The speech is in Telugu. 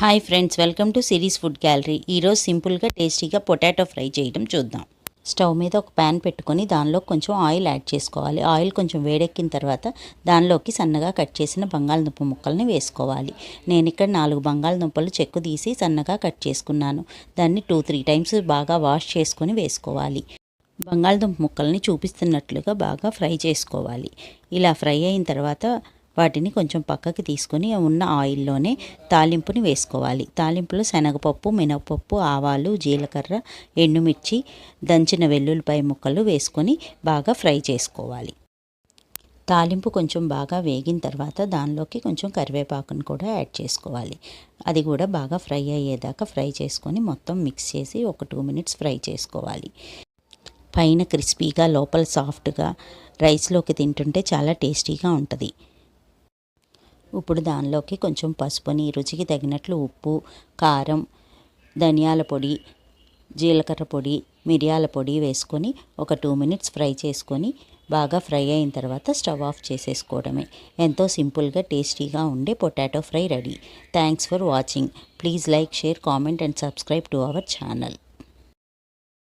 Hi friends, welcome to series food gallery. ఈరోజు సింపుల్గా టేస్టీగా పొటాటో ఫ్రై చేయడం చూద్దాం. స్టవ్ మీద ఒక ప్యాన్ పెట్టుకొని దానిలో కొంచెం ఆయిల్ యాడ్ చేసుకోవాలి. ఆయిల్ కొంచెం వేడెక్కిన తర్వాత దానిలోకి సన్నగా కట్ చేసిన బంగాళదుంప ముక్కల్ని వేసుకోవాలి. నేను ఇక్కడ 4 బంగాళదుంపలు చెక్కు తీసి సన్నగా కట్ చేసుకున్నాను. దాన్ని 2-3 టైమ్స్ బాగా వాష్ చేసుకొని వేసుకోవాలి. బంగాళదుంప ముక్కల్ని చూపిస్తున్నట్లుగా బాగా ఫ్రై చేసుకోవాలి. ఇలా ఫ్రై అయిన తర్వాత వాటిని కొంచెం పక్కకి తీసుకొని ఉన్న ఆయిల్లోనే తాలింపుని వేసుకోవాలి. తాలింపులో శనగపప్పు, మినపప్పు, ఆవాలు, జీలకర్ర, ఎండుమిర్చి, దంచిన వెల్లుల్లిపాయ ముక్కలు వేసుకొని బాగా ఫ్రై చేసుకోవాలి. తాలింపు కొంచెం బాగా వేగిన తర్వాత దానిలోకి కొంచెం కరివేపాకును కూడా యాడ్ చేసుకోవాలి. అది కూడా బాగా ఫ్రై అయ్యేదాకా ఫ్రై చేసుకొని మొత్తం మిక్స్ చేసి ఒక 2 మినిట్స్ ఫ్రై చేసుకోవాలి. పైన క్రిస్పీగా లోపల సాఫ్ట్గా రైస్లోకి తింటుంటే చాలా టేస్టీగా ఉంటుంది. ఇప్పుడు దానిలోకి కొంచెం పసుపుని, రుచికి తగినట్లు ఉప్పు, కారం, ధనియాల పొడి, జీలకర్ర పొడి, మిరియాల పొడి వేసుకొని ఒక 2 మినిట్స్ ఫ్రై చేసుకొని బాగా ఫ్రై అయిన తర్వాత స్టవ్ ఆఫ్ చేసేసుకోవడమే. ఎంతో సింపుల్గా టేస్టీగా ఉండే potato fry ready. Thanks for watching. Please like, share, comment and subscribe to our channel.